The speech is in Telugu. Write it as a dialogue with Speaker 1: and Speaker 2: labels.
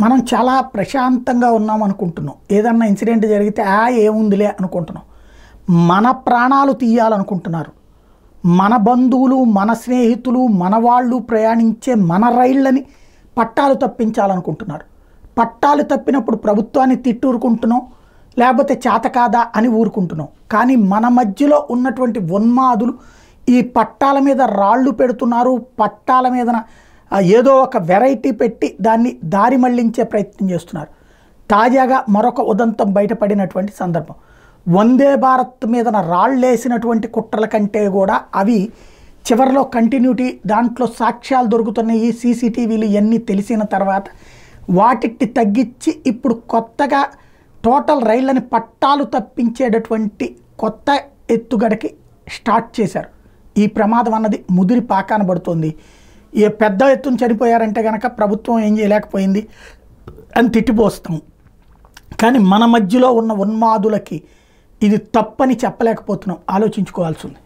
Speaker 1: మనం చాలా ప్రశాంతంగా ఉన్నాం అనుకుంటున్నాం. ఏదన్నా ఇన్సిడెంట్ జరిగితే ఏముందిలే అనుకుంటున్నాం. మన ప్రాణాలు తీయాలనుకుంటున్నారు. మన బంధువులు, మన స్నేహితులు, మన వాళ్ళు ప్రయాణించే మన రైళ్ళని పట్టాలు తప్పించాలనుకుంటున్నారు. పట్టాలు తప్పినప్పుడు ప్రభుత్వాన్ని తిట్టూరుకుంటున్నాం, లేకపోతే చేత కాదా అని ఊరుకుంటున్నాం. కానీ మన మధ్యలో ఉన్నటువంటి ఉన్మాదులు ఈ పట్టాల మీద రాళ్ళు పెడుతున్నారు. పట్టాల మీద ఏదో ఒక వెరైటీ పెట్టి దాన్ని దారి మళ్లించే ప్రయత్నం చేస్తున్నారు. తాజాగా మరొక ఉదంతం బయటపడినటువంటి సందర్భం. వందే భారత్ మీద రాళ్ళేసినటువంటి కుట్రల కంటే కూడా అవి చివరిలో కంటిన్యూటీ, దాంట్లో సాక్ష్యాలు దొరుకుతున్నాయి, సీసీటీవీలు ఇవన్నీ తెలిసిన తర్వాత వాటిని తగ్గించి ఇప్పుడు కొత్తగా టోటల్ రైళ్ళని పట్టాలు తప్పించేటటువంటి కొత్త ఎత్తుగడకి స్టార్ట్ చేశారు. ఈ ప్రమాదం అన్నది ముదిరి పాకాన పడుతుంది. ఏ పెద్ద ఎత్తున చనిపోయారంటే కనుక ప్రభుత్వం ఏం చేయలేకపోయింది అని తిట్టిపోస్తాం. కానీ మన మధ్యలో ఉన్న ఉన్మాదులకి ఇది తప్పని చెప్పలేకపోతున్నాం. ఆలోచించుకోవాల్సి ఉంది.